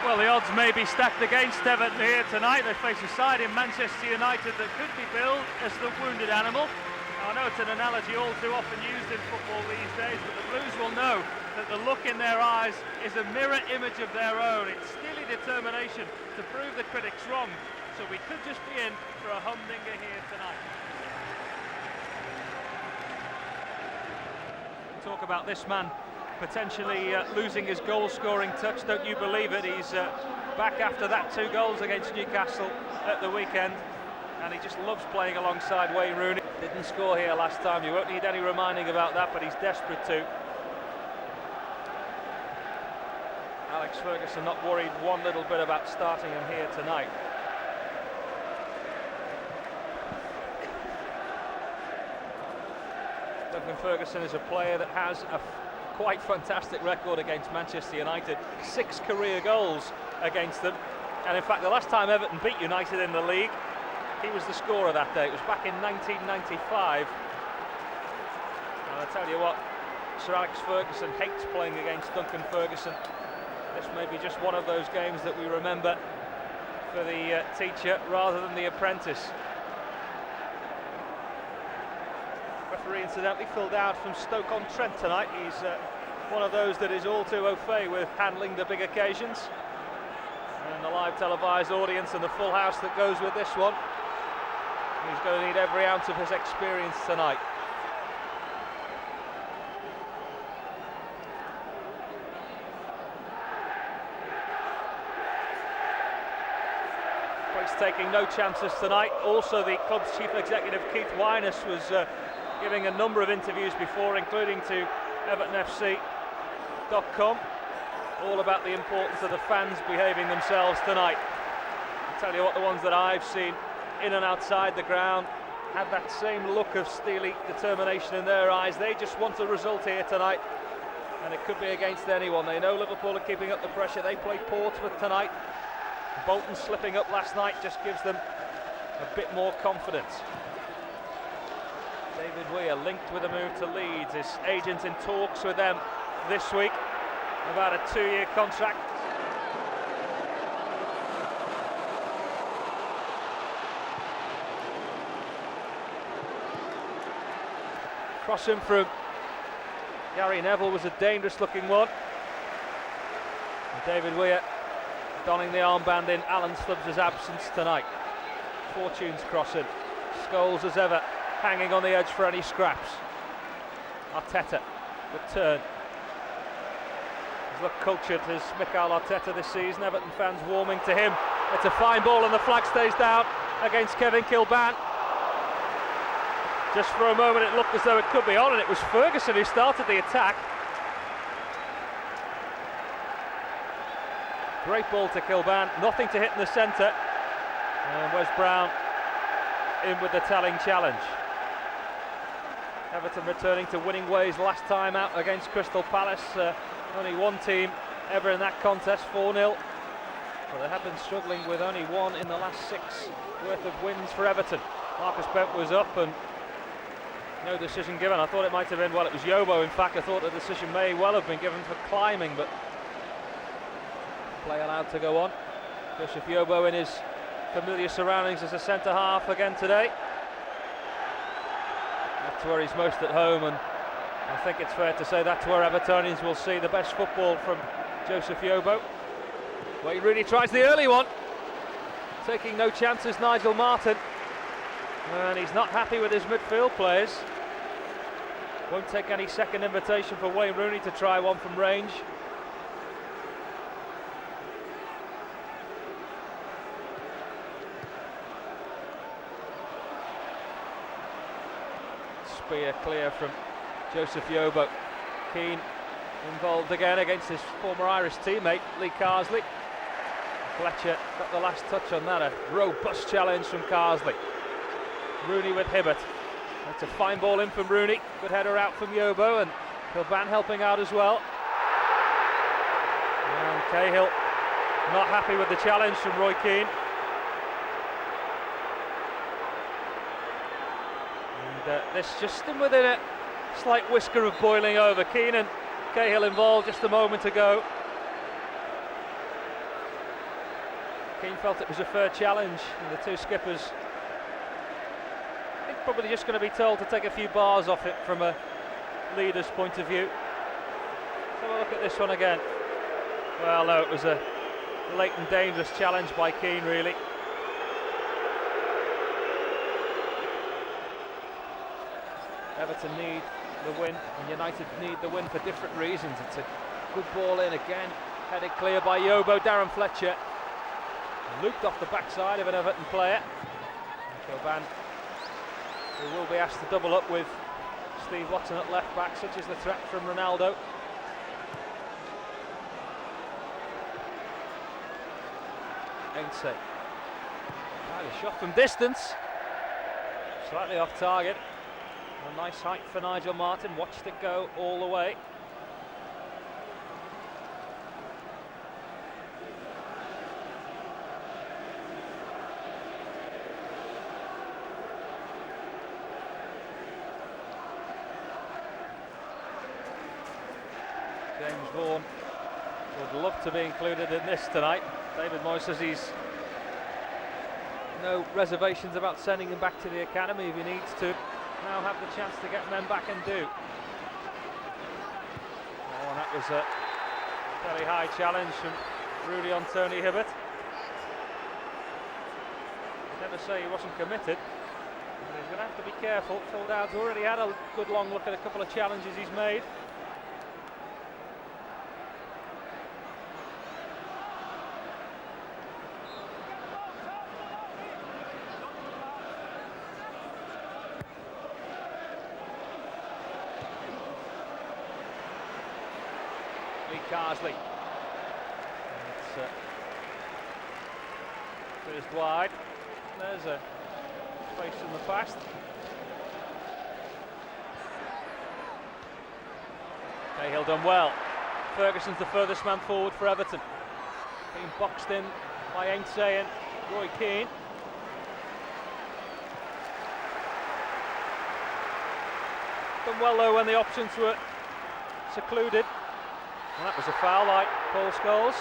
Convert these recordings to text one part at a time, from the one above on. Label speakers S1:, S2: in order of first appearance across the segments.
S1: Well, the odds may be stacked against Everton here tonight. They face a side in Manchester United that could be billed as the wounded animal. I know it's an analogy all too often used in football these days, but the Blues will know that the look in their eyes is a mirror image of their own. It's steely determination to prove the critics wrong. So we could just be in for a humdinger here tonight. Talk about this man potentially losing his goal-scoring touch. Don't you believe it? He's back after that 2 goals against Newcastle at the weekend, and he just loves playing alongside Wayne Rooney. Didn't score here last time. You won't need any reminding about that, but he's desperate to. Alex Ferguson not worried one little bit about starting him here tonight. Duncan Ferguson is a player that has a quite fantastic record against Manchester United. 6 career goals against them, and in fact the last time Everton beat United in the league, he was the scorer that day. It was back in 1995. And I tell you what, Sir Alex Ferguson hates playing against Duncan Ferguson. This may be just one of those games that we remember for the teacher rather than the apprentice. Referee incidentally Phil Dowd from Stoke-on-Trent tonight. He's one of those that is all too au fait with handling the big occasions. And the live televised audience and the full house that goes with this one. He's going to need every ounce of his experience tonight. He's taking no chances tonight. Also, the club's chief executive Keith Wyness was giving a number of interviews before, including to EvertonFC.com, all about the importance of the fans behaving themselves tonight. I'll tell you what, the ones that I've seen in and outside the ground have that same look of steely determination in their eyes. They just want a result here tonight, and it could be against anyone. They know Liverpool are keeping up the pressure. They play Portsmouth tonight. Bolton slipping up last night just gives them a bit more confidence. David Weir linked with a move to Leeds. His agent in talks with them this week about a 2-year contract. Crossing from Gary Neville was a dangerous looking one. And David Weir donning the armband in Alan Stubbs' absence tonight. Fortune's crossing. Scholes as ever hanging on the edge for any scraps. Arteta, good turn. He's looked cultured as Mikel Arteta this season. Everton fans warming to him. It's a fine ball and the flag stays down against Kevin Kilban. Just for a moment it looked as though it could be on, and it was Ferguson who started the attack. Great ball to Kilban, nothing to hit in the centre, and Wes Brown in with the telling challenge. Everton returning to winning ways last time out against Crystal Palace. Only one team ever in that contest, 4-0. Well, they have been struggling with only one in the last 6 worth of wins for Everton. Marcus Bent was up and no decision given. I thought it might have been, well, it was Yobo in fact. I thought the decision may well have been given for climbing, but play allowed to go on. Joseph Yobo in his familiar surroundings as a centre half again today. That's where he's most at home, and I think it's fair to say that's where Evertonians will see the best football from Joseph Yobo. Wayne Rooney tries the early one, taking no chances, Nigel Martin, and he's not happy with his midfield players. Won't take any second invitation for Wayne Rooney to try one from range. Spear clear from Joseph Yobo. Keane involved again against his former Irish teammate Lee Carsley. Fletcher got the last touch on that, a robust challenge from Carsley. Rooney with Hibbert. That's a fine ball in from Rooney. Good header out from Yobo, and Kilban helping out as well. And Cahill not happy with the challenge from Roy Keane. And this just within a slight whisker of boiling over. Keane and Cahill involved just a moment ago. Keane felt it was a fair challenge, and the two skippers, I think, probably just going to be told to take a few bars off it from a leader's point of view. Let's have a look at this one again. Well, no, it was a late and dangerous challenge by Keane, really. Everton need the win, and United need the win for different reasons. It's a good ball in again, headed clear by Yobo. Darren Fletcher looped off the backside of an Everton player. Coban, who will be asked to double up with Steve Watson at left back, such is the threat from Ronaldo. Ainsley, shot from distance, slightly off target. A nice height for Nigel Martin, watched it go all the way. James Vaughan would love to be included in this tonight. David Moyes says he's no reservations about sending him back to the academy if he needs to. Now have the chance to get men back and do. Oh, and that was a very high challenge from Rudy on Tony Hibbert. Never say he wasn't committed, but he's going to have to be careful. Phil Dowd's already had a good long look at a couple of challenges he's made. Carsley. It's finished wide. There's a space in the past. Cahill done well. Ferguson's the furthest man forward for Everton. Being boxed in by Ainsley and Roy Keane. Done well though when the options were secluded. And that was a foul like Paul Scholes.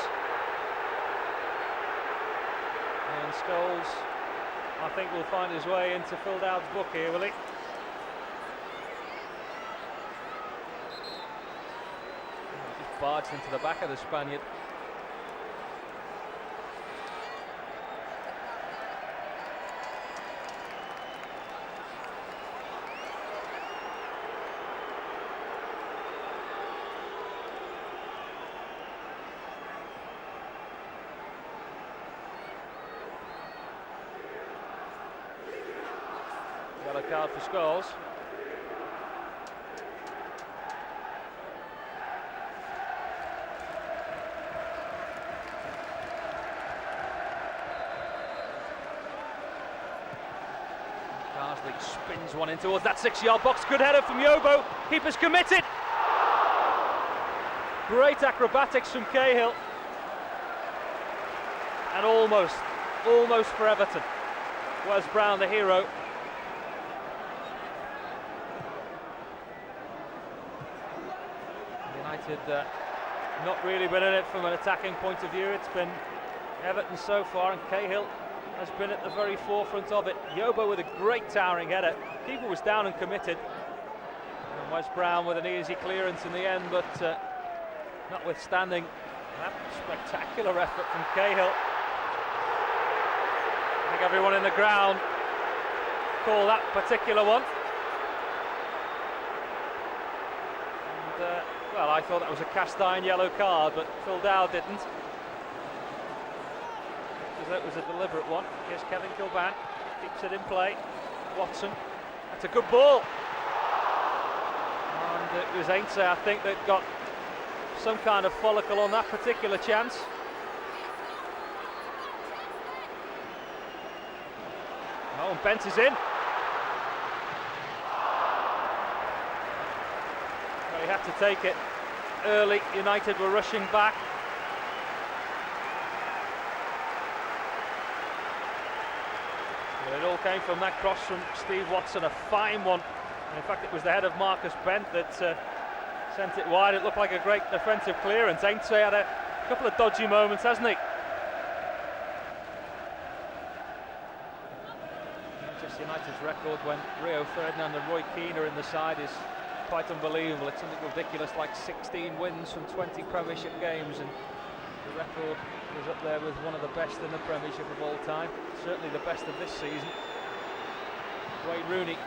S1: And Scholes, I think, will find his way into Phil Dowd's book here, will he? Just barged into the back of the Spaniard. Yellow card for Scholes. Carsley spins one in towards that 6-yard box. Good header from Yobo. Keeper's committed. Great acrobatics from Cahill. And almost for Everton. Wes Brown, the hero. United not really been in it from an attacking point of view. It's been Everton so far, and Cahill has been at the very forefront of it. Yobo with a great towering header. Keeper was down and committed. And Wes Brown with an easy clearance in the end, but notwithstanding that spectacular effort from Cahill, I think everyone in the ground call that particular one. And, well, I thought that was a cast iron yellow card, but Phil Dowd didn't. Because that was a deliberate one. Here's Kevin Kilban, keeps it in play. Watson, that's a good ball. And it was Ainsley, I think, that got some kind of follicle on that particular chance. Oh, and Bent is in. Well, he had to take it early. United were rushing back. Well, it all came from that cross from Steve Watson, a fine one. And in fact, it was the head of Marcus Bent that sent it wide. It looked like a great defensive clearance. Ainsley had a couple of dodgy moments, hasn't he? His record when Rio Ferdinand and Roy Keane are in the side is quite unbelievable. It's something ridiculous, like 16 wins from 20 Premiership games, and the record was up there with one of the best in the Premiership of all time, certainly the best of this season. Wayne Rooney.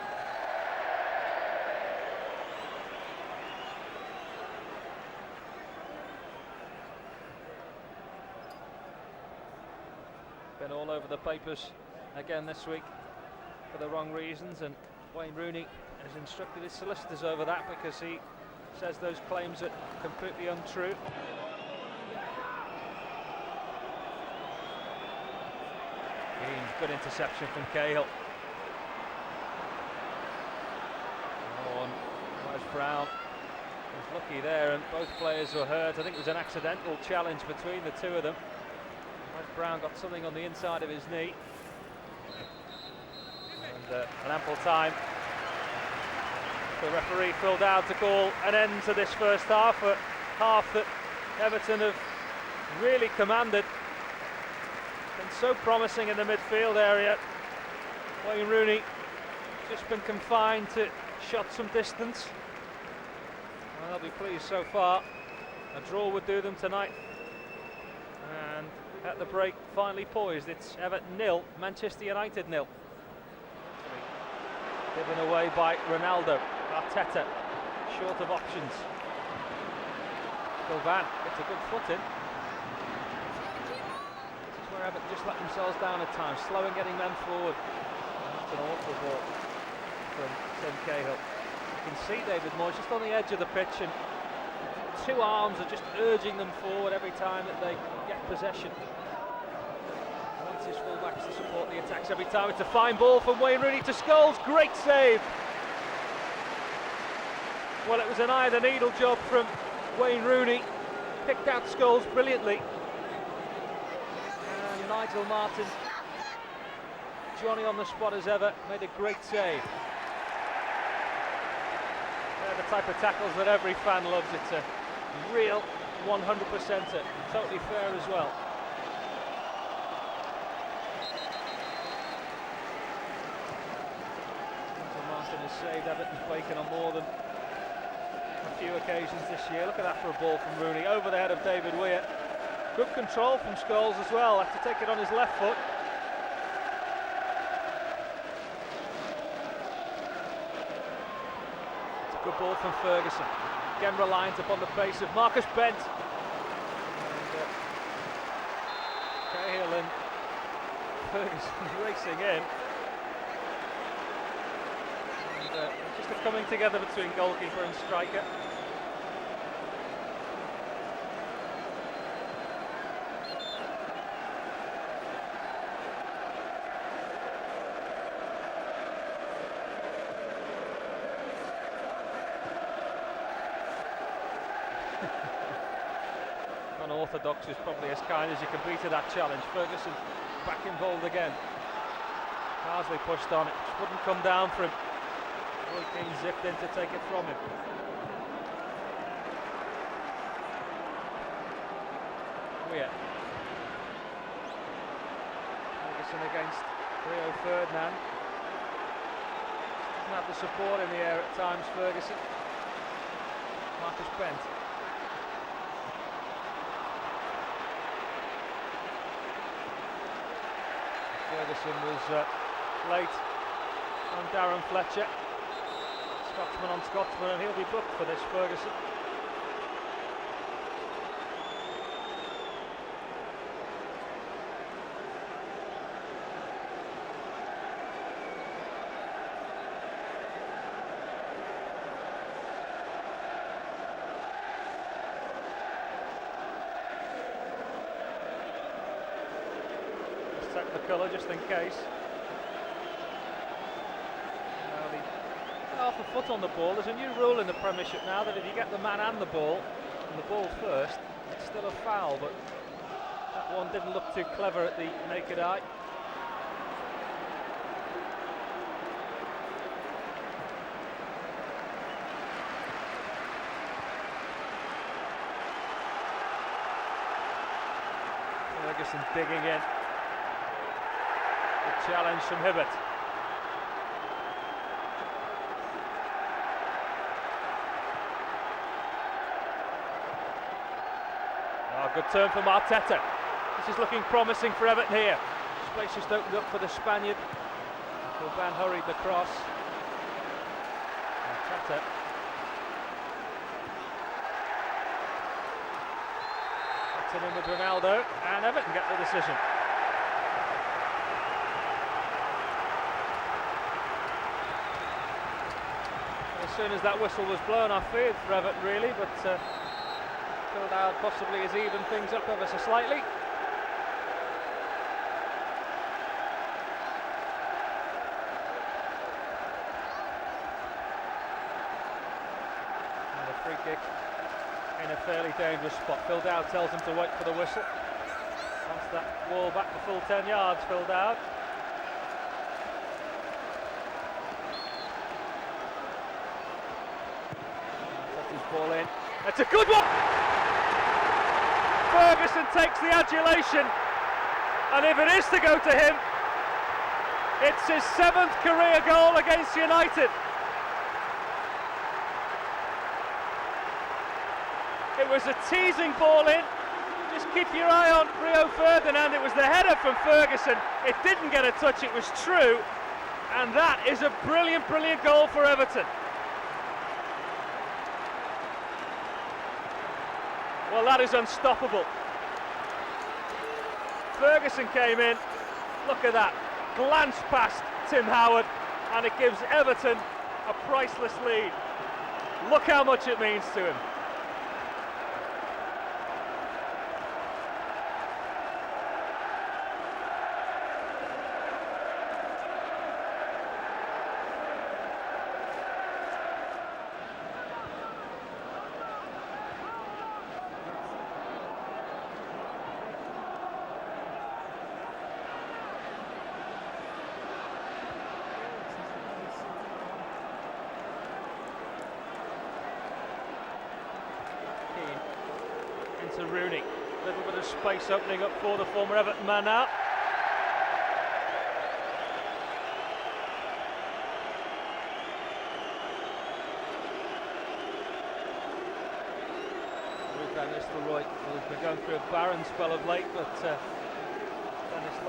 S1: Been all over the papers again this week for the wrong reasons, and Wayne Rooney has instructed his solicitors over that because he says those claims are completely untrue. Good interception from Cahill. Oh, and Wes Brown was lucky there, and both players were hurt. I think it was an accidental challenge between the two of them. Wes Brown got something on the inside of his knee. And an ample time the referee filled out to call an end to this first half, a half that Everton have really commanded. Been so promising in the midfield area. Wayne Rooney just been confined to shots from distance. Well, they'll be pleased so far. A draw would do them tonight. And at the break, finally poised. It's Everton 0, Manchester United 0. Given away by Ronaldo. Arteta short of options. Govan gets a good foot in. This is where Everton just let themselves down at times, slow in getting men forward. That's an awful ball from Tim Cahill. You can see David Moyes just on the edge of the pitch, and two arms are just urging them forward every time that they get possession. Wants his fullbacks to support the attacks every time. It's a fine ball from Wayne Rooney to Scholes. Great save. Well, it was an eye of the needle job from Wayne Rooney. Picked out Scholes brilliantly. And Nigel Martin, Johnny on the spot as ever, made a great save. They're the type of tackles that every fan loves. It's a real 100%er, totally fair as well. Nigel Martin has saved Everton's bacon on more than a few occasions this year. Look at that for a ball from Rooney over the head of David Weir. Good control from Scholes as well, had to take it on his left foot. It's a good ball from Ferguson, again reliant upon the pace of Marcus Bent. And Cahill and Ferguson racing in. Just a coming together between goalkeeper and striker. Unorthodox is probably as kind as you can be to that challenge. Ferguson back involved again. Carsley pushed on it, just wouldn't come down for him. Roy Keane zipped in to take it from him. Weir. Ferguson against Rio Ferdinand. Doesn't have the support in the air at times, Ferguson. Marcus Bent. Ferguson was late on Darren Fletcher. Scotsman on Scotsman, and he'll be booked for this, Ferguson. Let's check the colour just in case. Half a foot on the ball. There's a new rule in the Premiership now that if you get the man and the ball first, it's still a foul, but that one didn't look too clever at the naked eye. Ferguson digging in. Good challenge from Hibbert. Good turn from Arteta. This is looking promising for Everton here. Space just opened up for the Spaniard. Van hurried the cross. Arteta. That's it in with Ronaldo, and Everton get the decision. As soon as that whistle was blown, I feared for Everton really, but Fildau possibly has evened things up ever so slightly. And a free kick in a fairly dangerous spot. Fildau tells him to wait for the whistle. Wants that ball back the full 10 yards, Fildau. Ball in. That's a good one! Ferguson takes the adulation, and if it is to go to him, it's his 7th career goal against United. It was a teasing ball in. Just keep your eye on Rio Ferdinand. It was the header from Ferguson. It didn't get a touch, it was true, and that is a brilliant, brilliant goal for Everton. Well, that is unstoppable. Ferguson came in, look at that, glanced past Tim Howard, and it gives Everton a priceless lead. Look how much it means to him. To Rooney, a little bit of space opening up for the former Everton man now. Van Nistelrooy has been going through a barren spell of late, but Dennis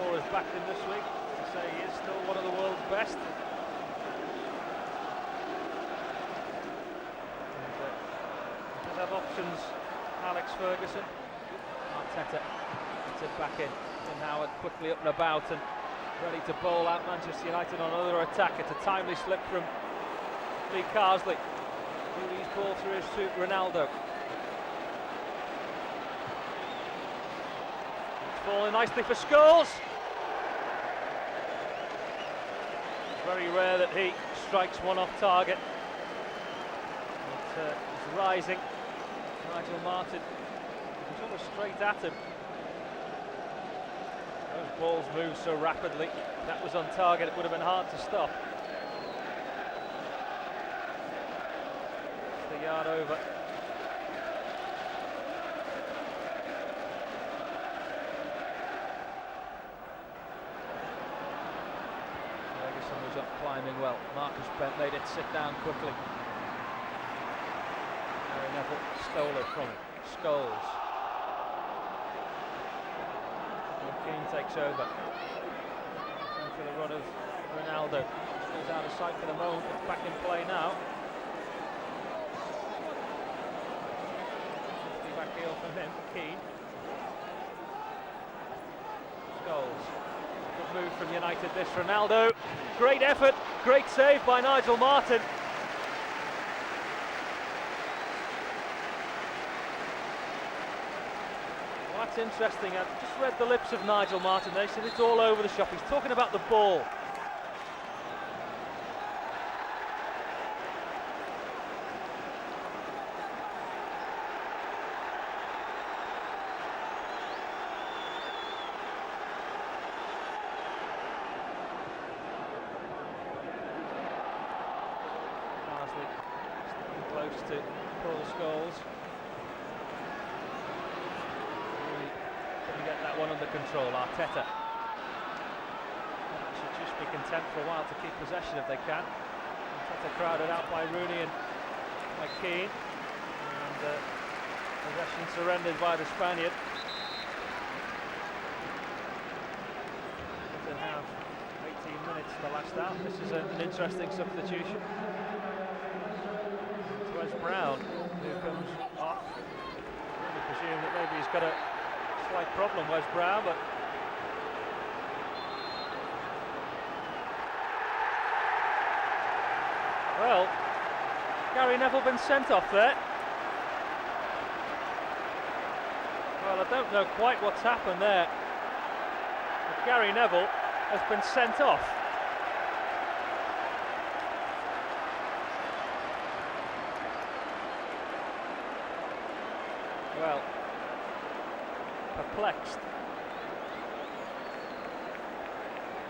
S1: Law is back in this week to say he is still one of the world's best. And, does have options. Alex Ferguson, Arteta gets it back in, and Howard quickly up and about and ready to bowl out Manchester United on another attack. It's a timely slip from Lee Carsley. Rooney's ball through his to Ronaldo. It's falling nicely for Scholes. It's very rare that he strikes one off target. But he's rising. Nigel Martin was almost straight at him. Those balls move so rapidly. If that was on target, it would have been hard to stop. It's the yard over. Ferguson was up climbing well. Marcus Bent made it sit down quickly. Neville stole it from him. Scholes. Keane takes over. And for the run of Ronaldo. Goes out of sight for the moment, but back in play now. Back heel from him, Keane. Scholes. Good move from United, this Ronaldo. Great effort, great save by Nigel Martin. That's interesting. I just read the lips of Nigel Martin. They said it's all over the shop. He's talking about the ball. Carsley sticking close to Paul Scholes. Get that one under control. Arteta should just be content for a while to keep possession if they can. Arteta crowded out by Rooney and by Keane, and possession surrendered by the Spaniard. it's the last out. This is an interesting substitution. It's Wes Brown who comes off. I presume that maybe he's got a slight problem, Wes Brown, but well, Gary Neville been sent off there. Well, I don't know quite what's happened there, but Gary Neville has been sent off. Well, perplexed.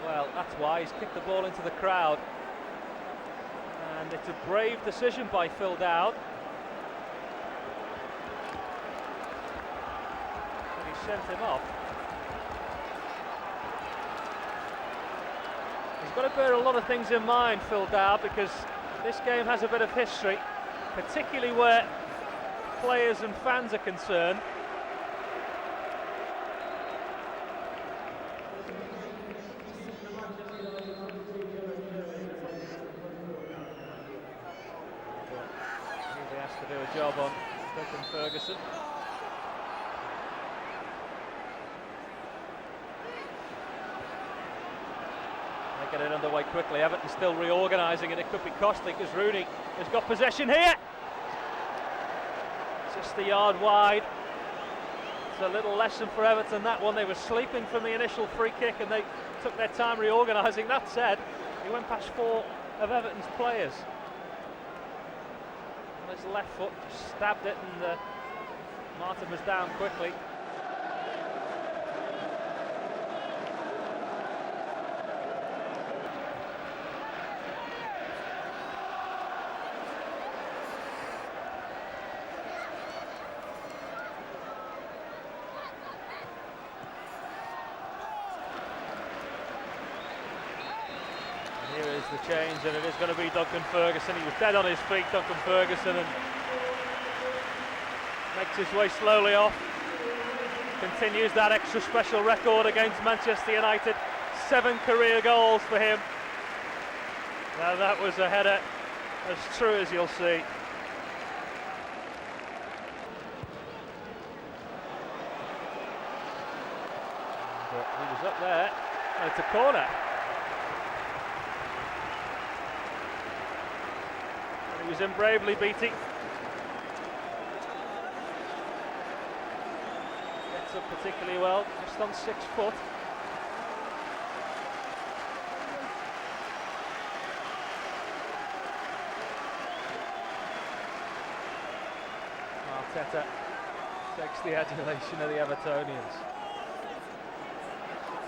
S1: Well, that's why he's kicked the ball into the crowd. And it's a brave decision by Phil Dowd. And he sent him off. He's got to bear a lot of things in mind, Phil Dowd, because this game has a bit of history, particularly where players and fans are concerned. He has to do a job on Duncan Ferguson. They get it underway quickly. Everton still reorganising, and it could be costly because Rooney has got possession here. Just a yard wide. It's a little lesson for Everton, that one. They were sleeping from the initial free kick and they took their time reorganising. That said, he went past 4 of Everton's players. On his left foot, just stabbed it, and Martin was down quickly. Here is the change, and it is going to be Duncan Ferguson. He was dead on his feet, Duncan Ferguson, and makes his way slowly off. Continues that extra special record against Manchester United. 7 career goals for him. Now that was a header as true as you'll see. But he was up there, and it's a corner. He was in bravely beating. Gets up particularly well, just on 6 foot. Arteta takes the adulation of the Evertonians.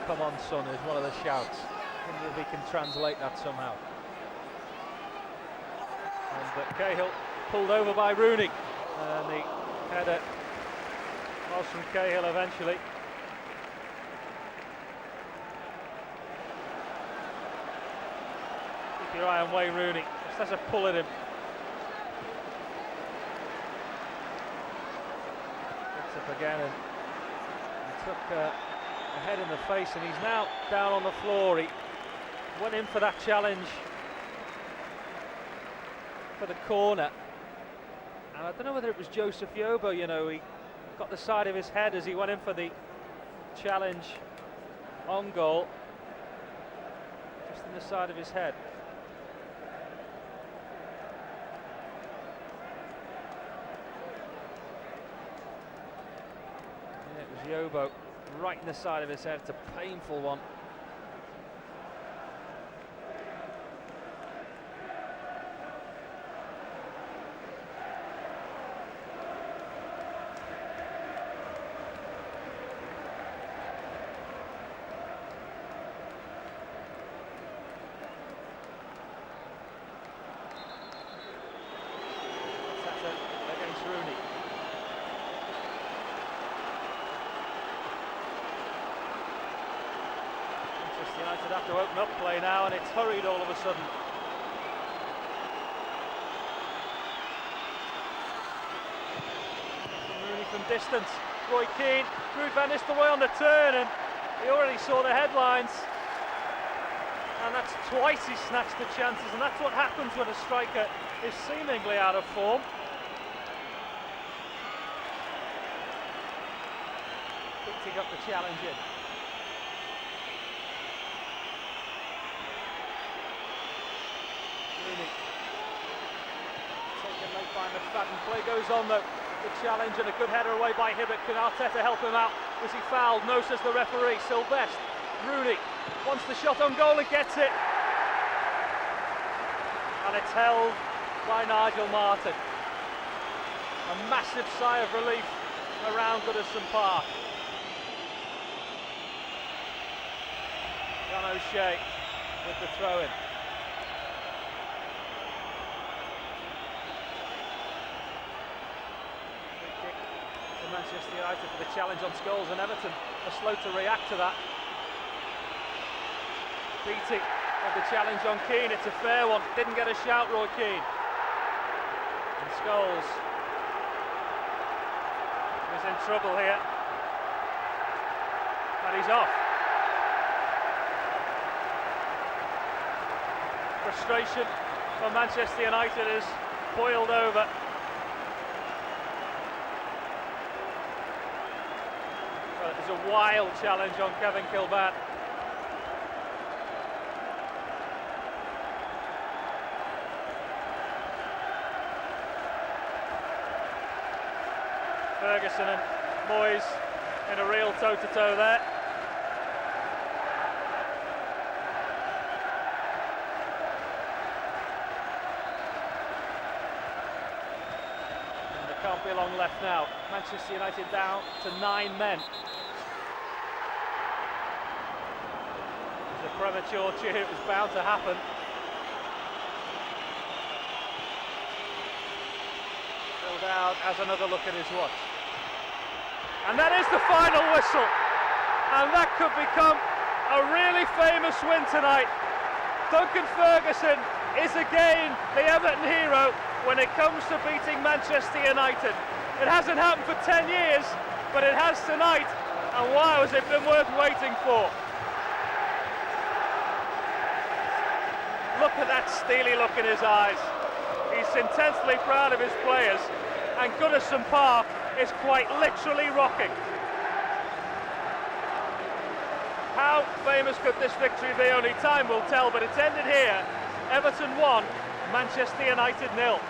S1: Come on, son, is one of the shouts. I wonder if he can translate that somehow. And Cahill pulled over by Rooney, and the header was from Cahill eventually. Keep your eye on Wayne Rooney, just has a pull at him. Gets up again, and he took a head in the face, and he's now down on the floor. He went in for that challenge for the corner, and I don't know whether it was Joseph Yobo, you know, he got the side of his head as he went in for the challenge on goal, just in the side of his head. Yeah, it was Yobo, right in the side of his head. It's a painful one. Against Rooney. Manchester United have to open up play now, and it's hurried all of a sudden. Rooney from distance. Roy Keane, Ruud van Nistelrooy on the turn, and he already saw the headlines. And that's twice he snatched the chances, and that's what happens when a striker is seemingly out of form. Beating up the challenge in. Rooney. Taken late by McFadden. Play goes on though. The challenge and a good header away by Hibbert. Can Arteta help him out? Was he fouled? No, says the referee. Sylvestre. Rooney wants the shot on goal and gets it. And it's held by Nigel Martyn. A massive sigh of relief around Goodison Park. John O'Shea with the throw-in. Free kick to Manchester United for the challenge on Scholes, and Everton are slow to react to that. Beating of the challenge on Keane, it's a fair one. Didn't get a shout, Roy Keane. And Scholes is in trouble here. And he's off. Frustration for Manchester United is boiled over. Well, it was a wild challenge on Kevin Kilbane. Ferguson and Moyes in a real toe-to-toe there. And there can't be long left now. Manchester United down to 9 men. It was a premature cheer, it was bound to happen. Phil Dowd has another look at his watch. And that is the final whistle. And that could become a really famous win tonight. Duncan Ferguson is again the Everton hero when it comes to beating Manchester United. It hasn't happened for 10 years, but it has tonight. And wow, has it been worth waiting for. Look at that steely look in his eyes. He's intensely proud of his players, and Goodison Park is quite literally rocking. How famous could this victory be? Only time will tell, but it's ended here. Everton 1, Manchester United 0.